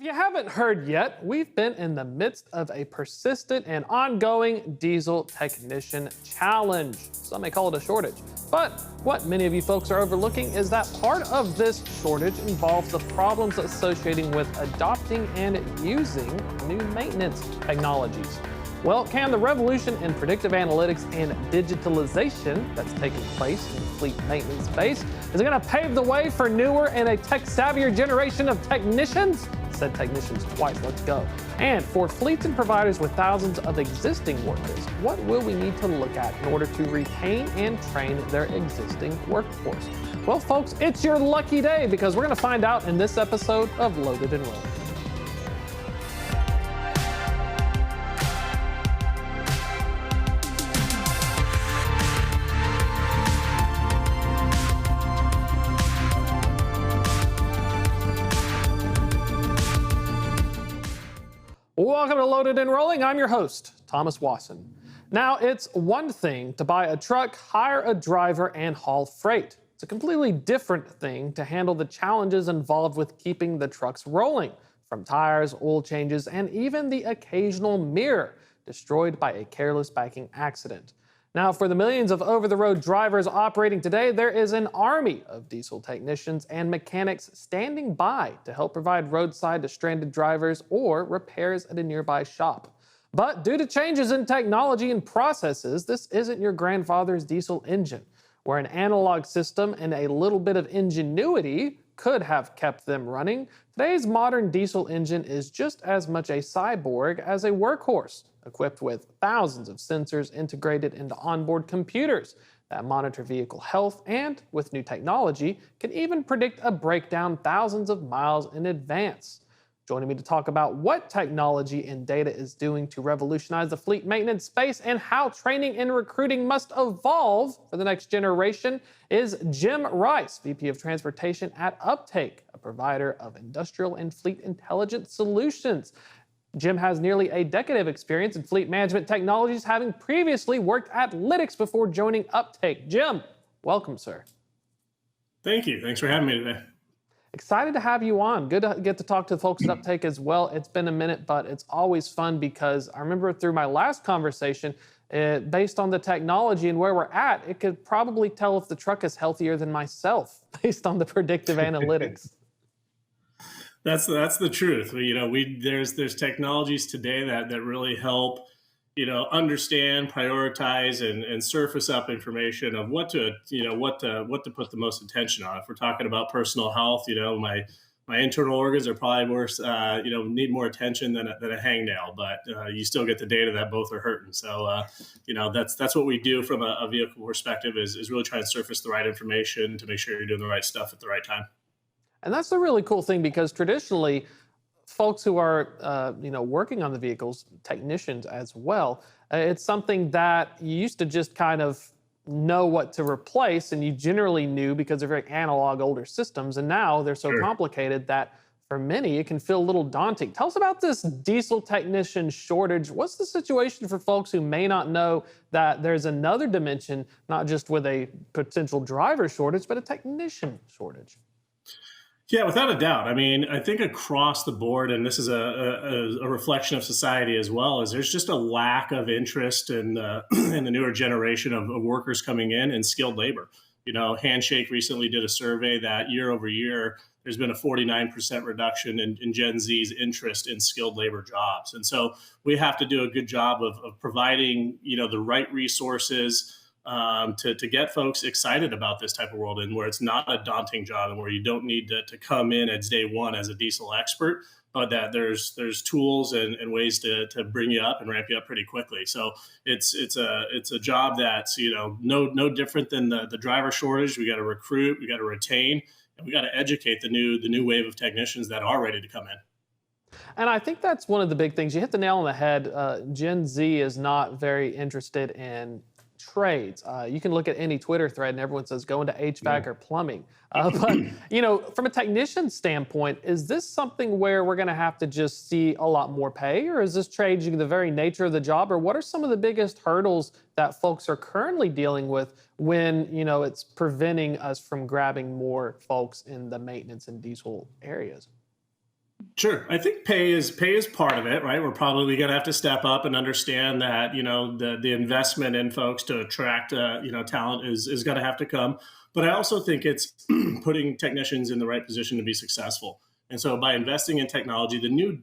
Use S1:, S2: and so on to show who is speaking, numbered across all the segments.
S1: If you haven't heard yet, we've been in the midst of a persistent and ongoing diesel technician challenge. Some may call it a shortage. But what many of you folks are overlooking is that part of this shortage involves the problems associating with adopting and using new maintenance technologies. Well, can the revolution in predictive analytics and digitalization that's taking place in the fleet maintenance space, is it going to pave the way for newer and a tech-savvier generation of technicians? Said technicians twice, let's go. And for fleets and providers with thousands of existing workers, what will we need to look at in order to retain and train their existing workforce? Well, folks, it's your lucky day because we're going to find out in this episode of Loaded and Rolling. Welcome to Loaded and Rolling. I'm your host, Thomas Wasson. Now, it's one thing to buy a truck, hire a driver, and haul freight. It's a completely different thing to handle the challenges involved with keeping the trucks rolling, from tires, oil changes, and even the occasional mirror destroyed by a careless backing accident. Now, for the millions of over-the-road drivers operating today, there is an army of diesel technicians and mechanics standing by to help provide roadside to stranded drivers or repairs at a nearby shop. But due to changes in technology and processes, this isn't your grandfather's diesel engine, where an analog system and a little bit of ingenuity could have kept them running. Today's modern diesel engine is just as much a cyborg as a workhorse, equipped with thousands of sensors integrated into onboard computers that monitor vehicle health and, with new technology, can even predict a breakdown thousands of miles in advance. Joining me to talk about what technology and data is doing to revolutionize the fleet maintenance space and how training and recruiting must evolve for the next generation is Jim Rice, VP of Transportation at Uptake, a provider of industrial and fleet intelligence solutions. Jim has nearly a decade of experience in fleet management technologies, having previously worked at Lytx before joining Uptake. Jim, welcome, sir.
S2: Thank you. Thanks for having me today.
S1: Excited to have you on. Good to get to talk to the folks at Uptake as well. It's been a minute, but it's always fun because I remember through my last conversation, based on the technology and where we're at, it could probably tell if the truck is healthier than myself based on the predictive analytics.
S2: That's the truth. There's technologies today that really help, understand, prioritize, and surface up information of what to put the most attention on. If we're talking about personal health, my internal organs are probably worse, need more attention than a hangnail, but you still get the data that both are hurting. So, that's what we do from a vehicle perspective is really try and surface the right information to make sure you're doing the right stuff at the right time.
S1: And that's the really cool thing because traditionally, folks who are, working on the vehicles, technicians as well, it's something that you used to just kind of know what to replace, and you generally knew because they're very analog older systems, and now they're so complicated that for many it can feel a little daunting. Tell us about this diesel technician shortage. What's the situation for folks who may not know that there's another dimension, not just with a potential driver shortage, but a technician shortage?
S2: Yeah, without a doubt. I mean, I think across the board, and this is a reflection of society as well, is there's just a lack of interest in in the newer generation of workers coming in skilled labor. Handshake recently did a survey that year over year, there's been a 49% reduction in Gen Z's interest in skilled labor jobs. And so we have to do a good job of providing, the right resources to get folks excited about this type of world, and where it's not a daunting job and where you don't need to come in as day one as a diesel expert, but that there's tools and ways to bring you up and ramp you up pretty quickly. So it's a job that's no different than the driver shortage. We got to recruit, we got to retain, and we got to educate the new wave of technicians that are ready to come in.
S1: And I think that's one of the big things. You hit the nail on the head. Gen Z is not very interested in trades. You can look at any Twitter thread and everyone says go into HVAC or plumbing. But, from a technician standpoint, is this something where we're going to have to just see a lot more pay, or is this changing the very nature of the job? Or what are some of the biggest hurdles that folks are currently dealing with when, it's preventing us from grabbing more folks in the maintenance and diesel areas?
S2: Sure. I think pay is part of it, right? We're probably going to have to step up and understand that, the investment in folks to attract, talent is going to have to come. But I also think it's putting technicians in the right position to be successful. And so by investing in technology, the new,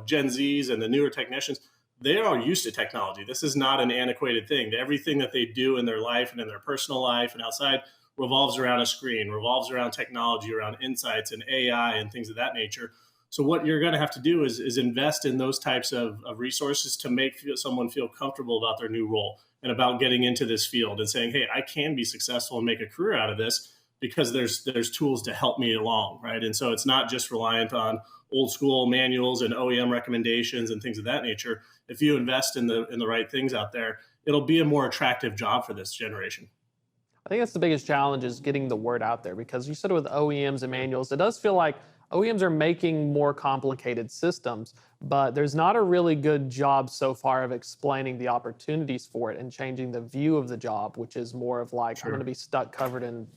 S2: Gen Zs and the newer technicians, they are used to technology. This is not an antiquated thing. Everything that they do in their life and in their personal life and outside revolves around a screen, revolves around technology, around insights and AI and things of that nature. So what you're going to have to do is invest in those types of resources to make someone feel comfortable about their new role and about getting into this field and saying, hey, I can be successful and make a career out of this because there's tools to help me along, right? And so it's not just reliant on old school manuals and OEM recommendations and things of that nature. If you invest in the right things out there, it'll be a more attractive job for this generation.
S1: I think that's the biggest challenge is getting the word out there because you said with OEMs and manuals, it does feel like OEMs are making more complicated systems, but there's not a really good job so far of explaining the opportunities for it and changing the view of the job, which is more of like, I'm going to be stuck covered in,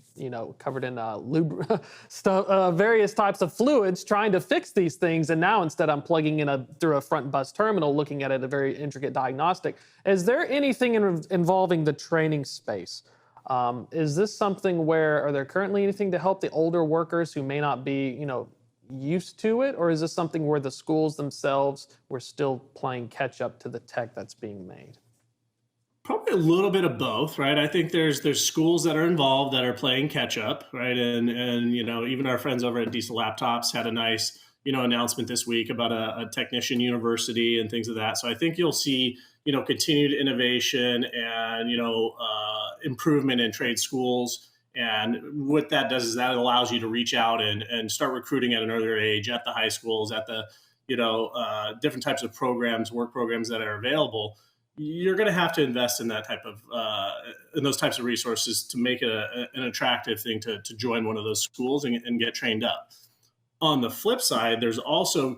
S1: stuff, various types of fluids trying to fix these things. And now instead I'm plugging in through a front bus terminal, looking at it, a very intricate diagnostic. Is there anything involving the training space? Is this something where, are there currently anything to help the older workers who may not be, used to it? Or is this something where the schools themselves were still playing catch up to the tech that's being made?
S2: Probably a little bit of both, right? I think there's schools that are involved that are playing catch up, right? And even our friends over at Diesel Laptops had a nice announcement this week about a technician university and things of that. So I think you'll see continued innovation and improvement in trade schools. And what that does is that allows you to reach out and start recruiting at an earlier age at the high schools, at the different types of programs, work programs that are available. You're going to have to invest in that type of in those types of resources to make it an attractive thing to join one of those schools and get trained up. On the flip side, there's also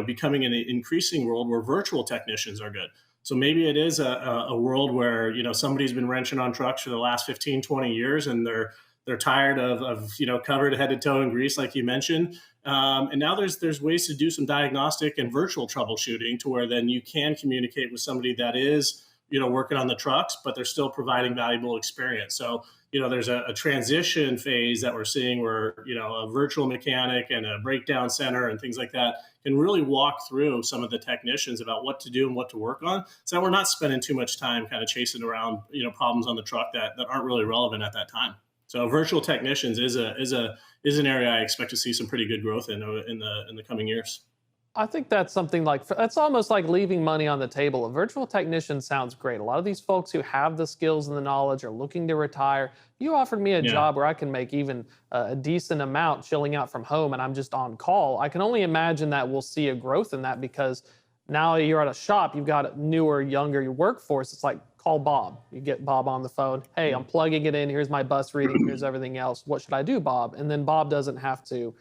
S2: becoming an increasing world where virtual technicians are good. So maybe it is a world where somebody's been wrenching on trucks for the last 15, 20 years, and they're tired of covered head to toe in grease, like you mentioned. And now there's ways to do some diagnostic and virtual troubleshooting to where then you can communicate with somebody that is working on the trucks, but they're still providing valuable experience. So there's a transition phase that we're seeing where a virtual mechanic and a breakdown center and things like that can really walk through some of the technicians about what to do and what to work on, so that we're not spending too much time kind of chasing around problems on the truck that aren't really relevant at that time. So virtual technicians is an area I expect to see some pretty good growth in the coming years.
S1: I think that's something like, it's almost like leaving money on the table. A virtual technician sounds great. A lot of these folks who have the skills and the knowledge are looking to retire. You offered me a
S2: Yeah.
S1: job where I can make even a decent amount chilling out from home and I'm just on call. I can only imagine that we'll see a growth in that because now you're at a shop, you've got a newer, younger workforce. It's like, call Bob. You get Bob on the phone. Hey, I'm plugging it in. Here's my bus reading. Here's everything else. What should I do, Bob? And then Bob doesn't have to.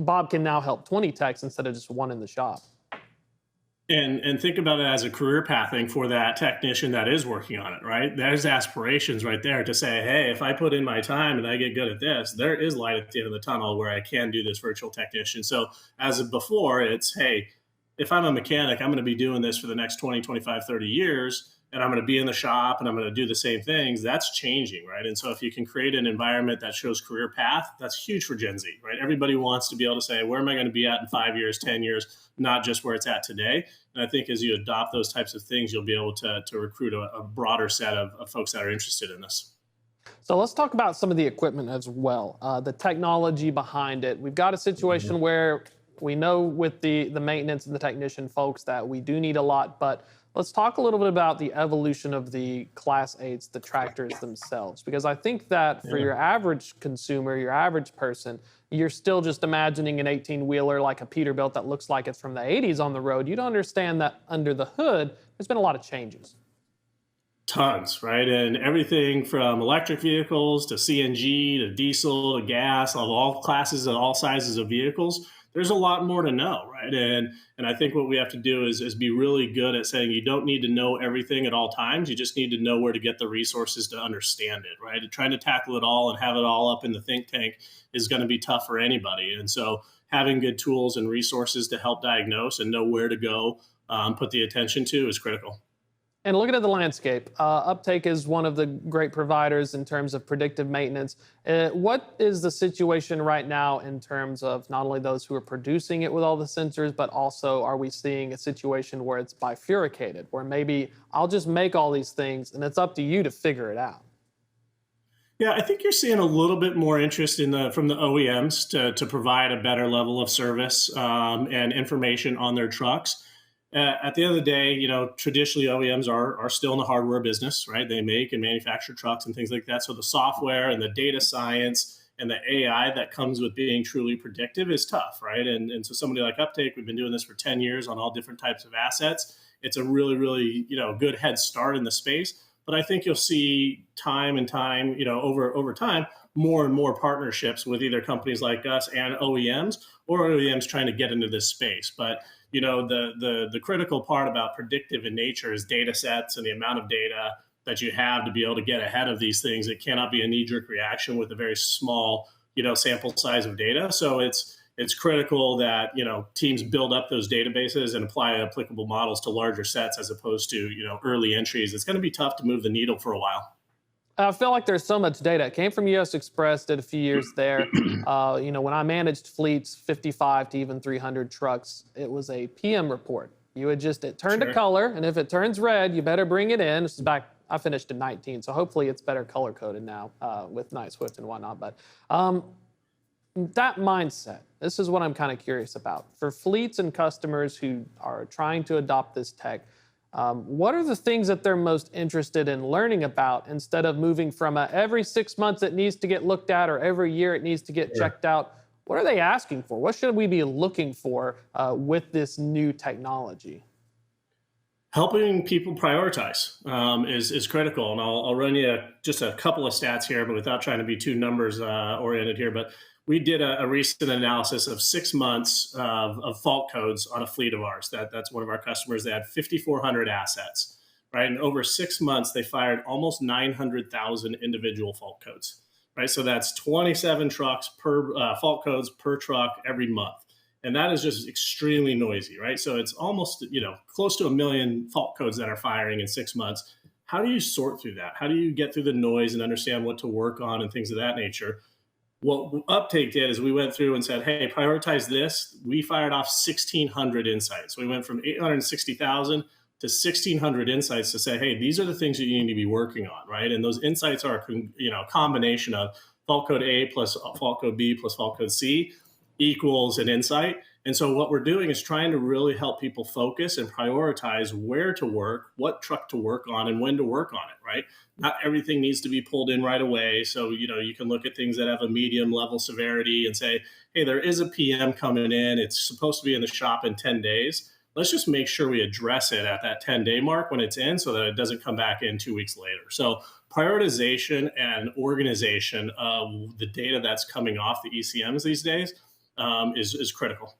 S1: Bob can now help 20 techs instead of just one in the shop.
S2: And think about it as a career pathing for that technician that is working on it, right? There's aspirations right there to say, hey, if I put in my time and I get good at this, there is light at the end of the tunnel where I can do this virtual technician. So as of before, it's, hey, if I'm a mechanic, I'm going to be doing this for the next 20, 25, 30 years, and I'm going to be in the shop and I'm going to do the same things. That's changing, right? And so if you can create an environment that shows career path, that's huge for Gen Z, right? Everybody wants to be able to say, where am I going to be at in 5 years, 10 years, not just where it's at today. And I think as you adopt those types of things, you'll be able to recruit a broader set of folks that are interested in this.
S1: So let's talk about some of the equipment as well, the technology behind it. We've got a situation where we know with the maintenance and the technician folks that we do need a lot, but let's talk a little bit about the evolution of the Class 8s, the tractors themselves, because I think that for your average consumer, your average person, you're still just imagining an 18-wheeler like a Peterbilt that looks like it's from the 80s on the road. You don't understand that under the hood, there's been a lot of changes.
S2: Tons, right? And everything from electric vehicles to CNG to diesel to gas, of all classes and all sizes of vehicles. There's a lot more to know, right? And I think what we have to do is be really good at saying you don't need to know everything at all times. You just need to know where to get the resources to understand it, right? And trying to tackle it all and have it all up in the think tank is going to be tough for anybody. And so having good tools and resources to help diagnose and know where to go, put the attention to is critical.
S1: And looking at the landscape, Uptake is one of the great providers in terms of predictive maintenance. What is the situation right now in terms of not only those who are producing it with all the sensors, but also are we seeing a situation where it's bifurcated, where maybe I'll just make all these things and it's up to you to figure it out?
S2: Yeah, I think you're seeing a little bit more interest from the OEMs to provide a better level of service and information on their trucks. At the end of the day, traditionally OEMs are still in the hardware business, right? They make and manufacture trucks and things like that. So the software and the data science and the AI that comes with being truly predictive is tough, right? And so somebody like Uptake, we've been doing this for 10 years on all different types of assets. It's a really, really, good head start in the space. But I think you'll see time and time, over time, more and more partnerships with either companies like us and OEMs, or OEMs trying to get into this space. But the critical part about predictive in nature is data sets and the amount of data that you have to be able to get ahead of these things. It cannot be a knee-jerk reaction with a very small, sample size of data. So it's critical that teams build up those databases and apply applicable models to larger sets as opposed to early entries. It's going to be tough to move the needle for a while.
S1: I feel like there's so much data. It came from US Express, did a few years there. When I managed fleets, 55 to even 300 trucks, it was a PM report. It turned
S2: Sure.
S1: a color, and if it turns red, you better bring it in. This is back, I finished in 19, so hopefully it's better color coded now with Night Swift and whatnot. But that mindset, this is what I'm kind of curious about. For fleets and customers who are trying to adopt this tech, what are the things that they're most interested in learning about instead of moving from every 6 months it needs to get looked at or every year it needs to get checked out? What are they asking for? What should we be looking for with this new technology?
S2: Helping people prioritize is critical. And I'll run you just a couple of stats here, but without trying to be too numbers oriented here. But we did a recent analysis of 6 months of fault codes on a fleet of ours. That's one of our customers. They had 5,400 assets, right? And over 6 months, they fired almost 900,000 individual fault codes, right? So that's 27 trucks per fault codes per truck every month. And that is just extremely noisy, right? So it's almost, close to 1 million fault codes that are firing in 6 months. How do you sort through that? How do you get through the noise and understand what to work on and things of that nature? What Uptake did is we went through and said, hey, prioritize this. We fired off 1,600 insights. We went from 860,000 to 1,600 insights to say, hey, these are the things that you need to be working on, right? And those insights are a combination of fault code A plus fault code B plus fault code C equals an insight. And so what we're doing is trying to really help people focus and prioritize where to work, what truck to work on, and when to work on it, right? Not everything needs to be pulled in right away. So, you can look at things that have a medium level severity and say, hey, there is a PM coming in. It's supposed to be in the shop in 10 days. Let's just make sure we address it at that 10-day mark when it's in so that it doesn't come back in 2 weeks later. So prioritization and organization of the data that's coming off the ECMs these days is critical.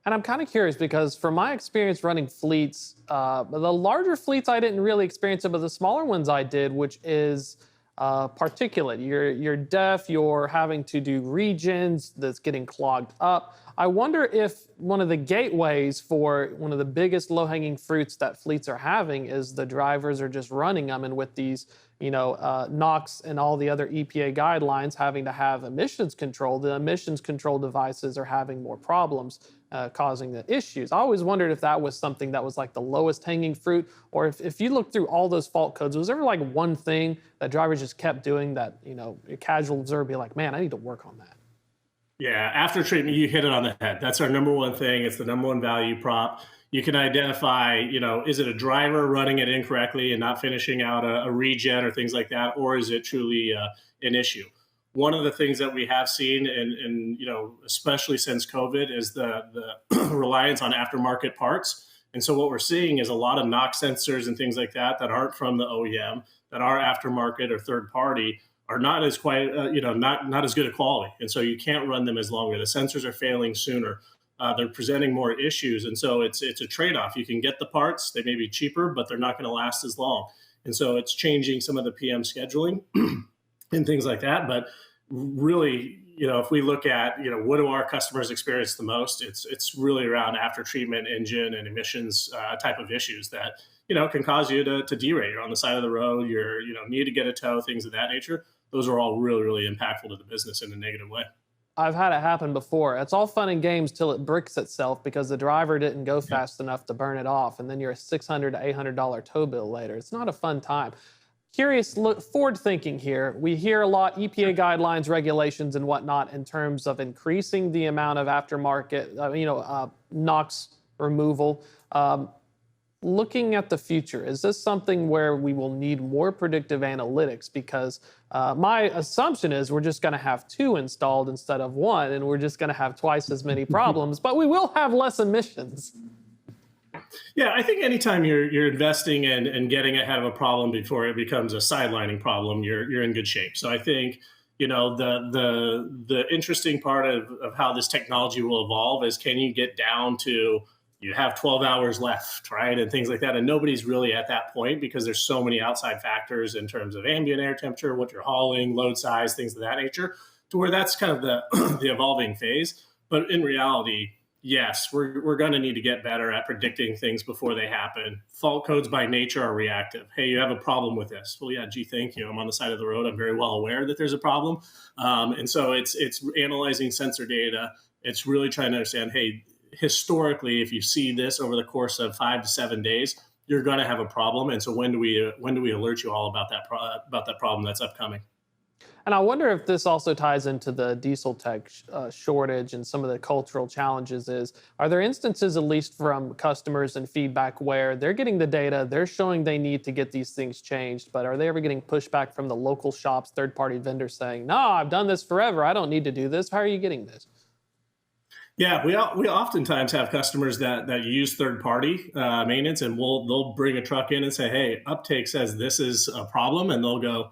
S1: And I'm kind of curious because from my experience running fleets, the larger fleets I didn't really experience it, but the smaller ones I did, which is particulate. You're deaf, you're having to do regions that's getting clogged up. I wonder if one of the gateways for one of the biggest low-hanging fruits that fleets are having is the drivers are just running them, and with these NOx and all the other EPA guidelines having to have emissions control, the emissions control devices are having more problems, causing the issues. I always wondered if that was something that was like the lowest hanging fruit, or if you look through all those fault codes, was there like one thing that drivers just kept doing that, a casual observer be like, man, I need to work on that?
S2: Yeah, after treatment, you hit it on the head. That's our number one thing. It's the number one value prop. You can identify, is it a driver running it incorrectly and not finishing out a regen or things like that, or is it truly an issue? One of the things that we have seen, and especially since COVID, is the reliance on aftermarket parts. And so what we're seeing is a lot of NOx sensors and things like that aren't from the OEM, that are aftermarket or third party, are not as not as good a quality. And so you can't run them as long. The sensors are failing sooner. They're presenting more issues. And so it's a trade-off. You can get the parts, they may be cheaper, but they're not going to last as long. And so it's changing some of the PM scheduling and things like that. But really, if we look at, what do our customers experience the most, it's really around after treatment engine and emissions type of issues that, can cause you to derail. You're on the side of the road, need to get a tow, things of that nature. Those are all really, really impactful to the business in a negative way.
S1: I've had it happen before. It's all fun and games till it bricks itself because the driver didn't go
S2: Yeah.
S1: fast enough to burn it off, and then you're a $600 to $800 tow bill later. It's not a fun time. Curious, look, forward thinking here. We hear a lot EPA guidelines, regulations, and whatnot in terms of increasing the amount of aftermarket, NOx removal. Looking at the future, is this something where we will need more predictive analytics? Because my assumption is we're just going to have two installed instead of one, and we're just going to have twice as many problems, but we will have less emissions.
S2: Yeah, I think anytime you're investing and getting ahead of a problem before it becomes a sidelining problem, you're in good shape. So I think, the interesting part of how this technology will evolve is, can you get down to, you have 12 hours left, right? And things like that. And nobody's really at that point because there's so many outside factors in terms of ambient air temperature, what you're hauling, load size, things of that nature, to where that's kind of the, the evolving phase. But in reality, yes, we're going to need to get better at predicting things before they happen. Fault codes by nature are reactive. Hey, you have a problem with this. Well, yeah, gee, thank you. I'm on the side of the road. I'm very well aware that there's a problem. And so it's analyzing sensor data. It's really trying to understand, hey, historically, if you see this over the course of 5 to 7 days, you're going to have a problem. And so when do we alert you all about that problem that's upcoming?
S1: And I wonder if this also ties into the diesel tech shortage and some of the cultural challenges. Are there instances, at least from customers and feedback, where they're getting the data, they're showing they need to get these things changed, but are they ever getting pushback from the local shops, third-party vendors saying, no, I've done this forever, I don't need to do this? How are you getting this?
S2: Yeah, we oftentimes have customers that use third party maintenance, and they'll bring a truck in and say, "Hey, Uptake says this is a problem," and they'll go,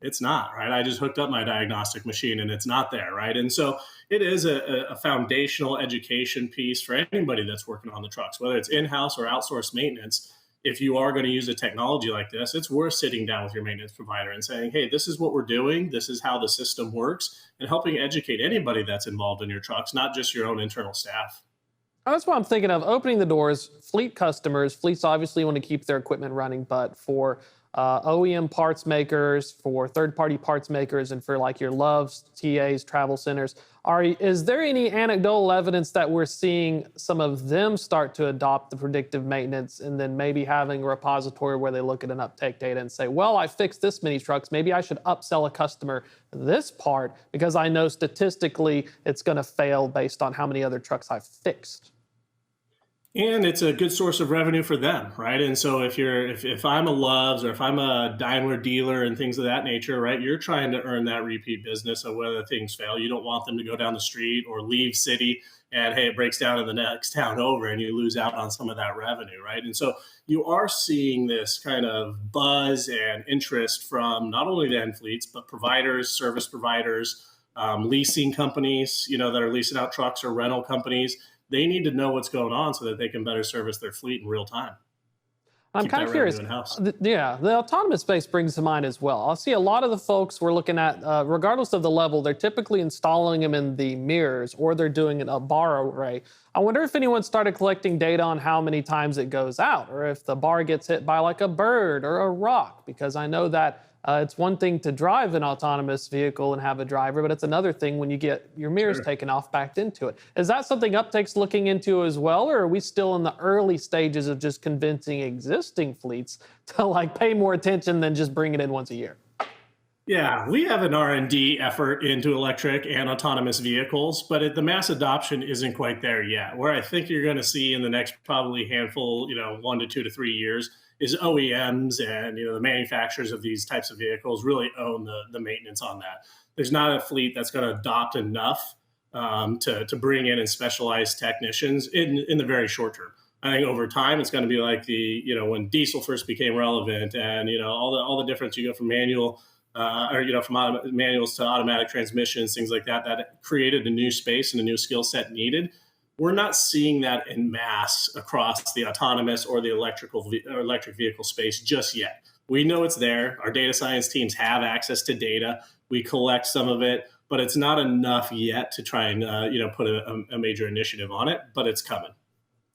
S2: "It's not, right? I just hooked up my diagnostic machine and it's not there, right?" And so it is a foundational education piece for anybody that's working on the trucks, whether it's in-house or outsourced maintenance. If you are going to use a technology like this, it's worth sitting down with your maintenance provider and saying, hey, this is what we're doing. This is how the system works, and helping educate anybody that's involved in your trucks, not just your own internal staff.
S1: That's what I'm thinking of, opening the doors. Fleet customers, fleets obviously want to keep their equipment running, but for OEM parts makers, for third-party parts makers, and for like your Loves, TAs, travel centers, is there any anecdotal evidence that we're seeing some of them start to adopt the predictive maintenance, and then maybe having a repository where they look at an uptake data and say, well, I fixed this many trucks, maybe I should upsell a customer this part because I know statistically it's going to fail based on how many other trucks I've fixed?
S2: And it's a good source of revenue for them, right? And so if I'm a Loves or if I'm a Daimler dealer and things of that nature, right, you're trying to earn that repeat business of whether things fail. You don't want them to go down the street or leave city and, hey, it breaks down in the next town over and you lose out on some of that revenue, right? And so you are seeing this kind of buzz and interest from not only the end fleets, but providers, service providers, leasing companies, that are leasing out trucks, or rental companies. They need to know what's going on so that they can better service their fleet in real time.
S1: I'm kind of curious. Yeah, the autonomous space brings to mind as well. I'll see a lot of the folks we're looking at, regardless of the level, they're typically installing them in the mirrors or they're doing a bar array. I wonder if anyone started collecting data on how many times it goes out, or if the bar gets hit by like a bird or a rock, because I know that it's one thing to drive an autonomous vehicle and have a driver, but it's another thing when you get your mirrors taken off backed into it. Is that something Uptake's looking into as well, or are we still in the early stages of just convincing existing fleets to like pay more attention than just bring it in once a year?
S2: Yeah, we have an R&D effort into electric and autonomous vehicles, but the mass adoption isn't quite there yet. Where I think you're going to see in the next probably handful, 1 to 2 to 3 years, is OEMs and the manufacturers of these types of vehicles really own the maintenance on that. There's not a fleet that's going to adopt enough to bring in and specialized technicians in the very short term. I think over time it's going to be like when diesel first became relevant, and all the difference. You go from manual from manuals to automatic transmissions, things like that. That created a new space and a new skill set needed. We're not seeing that in mass across the autonomous or the electric vehicle space just yet. We know it's there. Our data science teams have access to data. We collect some of it. but it's not enough yet to try and put a major initiative on it, but it's coming.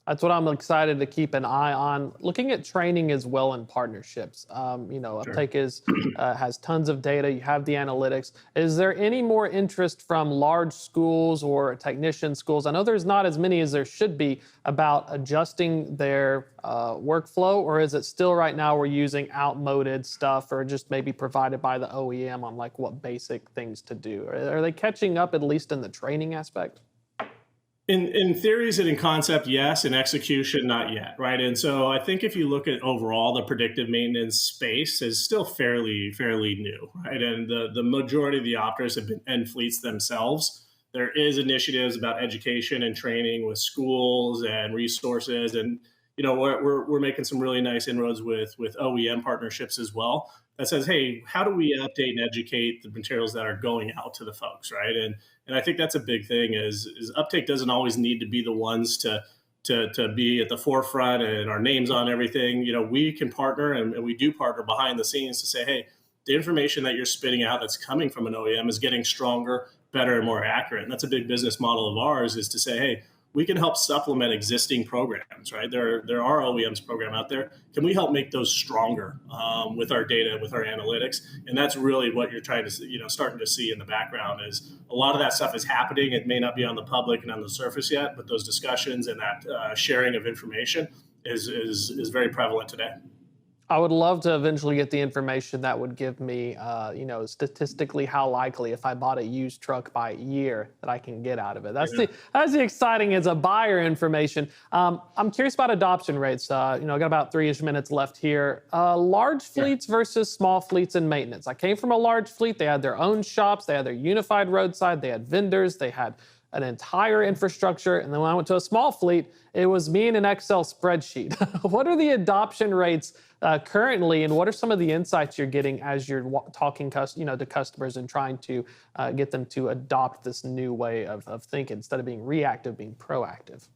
S1: That's what I'm excited to keep an eye on. Looking at training as well in partnerships.
S2: Sure.
S1: Uptake has tons of data. You have the analytics. Is there any more interest from large schools or technician schools? I know there's not as many as there should be about adjusting their workflow, or is it still right now we're using outmoded stuff or just maybe provided by the OEM on like what basic things to do? Are they catching up at least in the training aspect?
S2: In theories and in concept, yes. In execution, not yet, right? And so I think if you look at overall, the predictive maintenance space is still fairly new, right? And the majority of the operators have been end fleets themselves. There is initiatives about education and training with schools and resources, and we're making some really nice inroads with OEM partnerships as well. That says, hey, how do we update and educate the materials that are going out to the folks, right? And I think that's a big thing is uptake doesn't always need to be the ones to be at the forefront and our names on everything. We can partner, and we do partner behind the scenes to say, hey, the information that you're spitting out that's coming from an OEM is getting stronger, better, and more accurate. And that's a big business model of ours, is to say, hey, we can help supplement existing programs, right? There are OEMs program out there. Can we help make those stronger with our data, with our analytics? And that's really what you're trying to, starting to see in the background is a lot of that stuff is happening. It may not be on the public and on the surface yet, but those discussions and that sharing of information is very prevalent today.
S1: I would love to eventually get the information that would give me, statistically how likely if I bought a used truck by year that I can get out of it. That's the exciting as a buyer information. I'm curious about adoption rates. I got about 3-ish minutes left here. Large fleets versus small fleets in maintenance. I came from a large fleet. They had their own shops. They had their unified roadside. They had vendors. They had an entire infrastructure. And then when I went to a small fleet, it was me in an Excel spreadsheet. What are the adoption rates currently, and what are some of the insights you're getting as you're talking to customers and trying to get them to adopt this new way of thinking instead of being reactive, being proactive?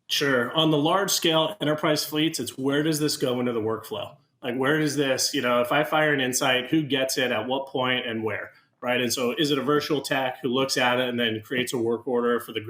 S2: Sure. On the large scale enterprise fleets, it's where does this go into the workflow? Like, where does this, if I fire an insight, who gets it at what point and where? Right. And so is it a virtual tech who looks at it and then creates a work order for the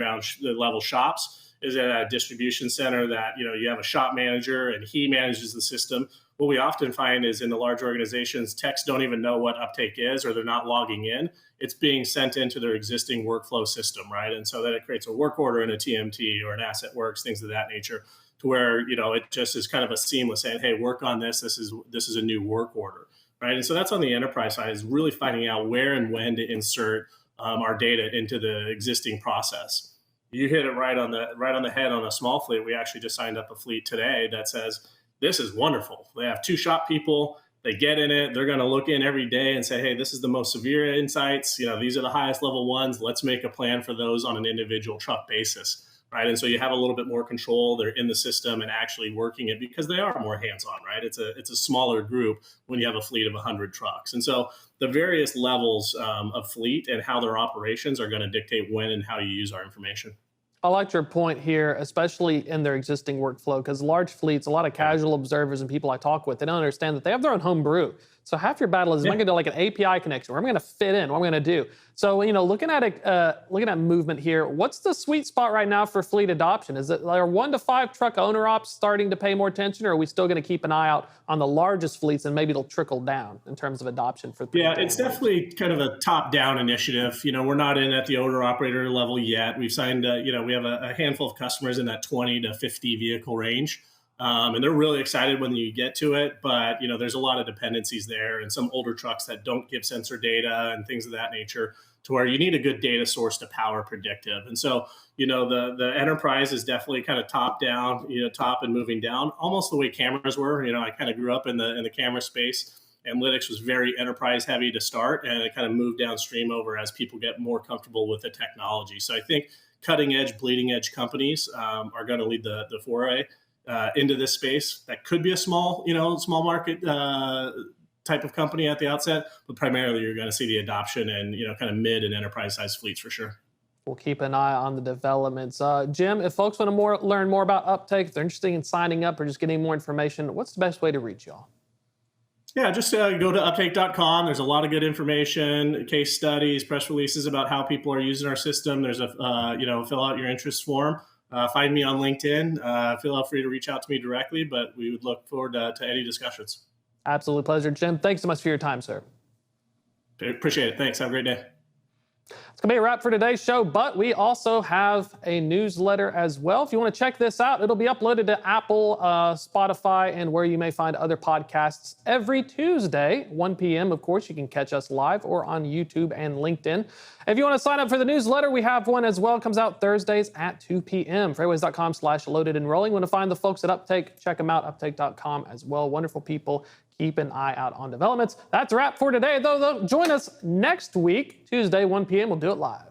S2: the level shops? Is it a distribution center that, you have a shop manager and he manages the system? What we often find is in the large organizations, techs don't even know what uptake is, or they're not logging in. It's being sent into their existing workflow system, right? And so then it creates a work order in a TMT or an asset works, things of that nature, to where, it just is kind of a seamless saying, hey, work on this. This is a new work order. Right. And so that's on the enterprise side, is really finding out where and when to insert our data into the existing process. You hit it right on the head on a small fleet. We actually just signed up a fleet today that says, this is wonderful. They have 2 shop people. They get in it. They're going to look in every day and say, hey, this is the most severe insights. These are the highest level ones. Let's make a plan for those on an individual truck basis. Right. And so you have a little bit more control. They're in the system and actually working it because they are more hands-on, right? It's a smaller group when you have a fleet of 100 trucks. And so the various levels of fleet and how their operations are going to dictate when and how you use our information.
S1: I like your point here, especially in their existing workflow, because large fleets, a lot of casual observers and people I talk with, they don't understand that they have their own home brew. So half your battle is, am I going to do like an API connection? Where am I going to fit in? What am I going to do? So, looking at movement here, what's the sweet spot right now for fleet adoption? Is it are 1 to 5 truck owner ops starting to pay more attention, or are we still going to keep an eye out on the largest fleets and maybe it'll trickle down in terms of adoption for?
S2: Yeah, it's definitely kind of a top-down initiative. We're not in at the owner operator level yet. We've signed, we have a handful of customers in that 20 to 50 vehicle range. And they're really excited when you get to it, but there's a lot of dependencies there and some older trucks that don't give sensor data and things of that nature, to where you need a good data source to power predictive. And so, the enterprise is definitely kind of top down, top and moving down, almost the way cameras were. I kind of grew up in the camera space. Analytics was very enterprise heavy to start, and it kind of moved downstream over as people get more comfortable with the technology. So I think cutting edge, bleeding edge companies are going to lead the foray into this space. That could be a small market type of company at the outset, but primarily you're going to see the adoption and kind of mid and enterprise size fleets for sure.
S1: We'll keep an eye on the developments. Jim, if folks want to learn more about Uptake, if they're interested in signing up or just getting more information, what's the best way to reach y'all?
S2: Yeah, just go to uptake.com. There's a lot of good information, case studies, press releases about how people are using our system. There's a, fill out your interest form. Find me on LinkedIn. Feel free to reach out to me directly, but we would look forward to any discussions.
S1: Absolute pleasure, Jim. Thanks so much for your time, sir.
S2: Appreciate it. Thanks. Have a great day.
S1: It's going to be a wrap for today's show, but we also have a newsletter as well. If you want to check this out, it'll be uploaded to Apple, Spotify, and where you may find other podcasts every Tuesday, 1 p.m. Of course, you can catch us live or on YouTube and LinkedIn. If you want to sign up for the newsletter, we have one as well. It comes out Thursdays at 2 p.m. FreightWaves.com/loaded-and-rolling. Want to find the folks at Uptake, check them out, uptake.com as well. Wonderful people. Keep an eye out on developments. That's a wrap for today, though. Join us next week, Tuesday, 1 p.m. We'll do it live.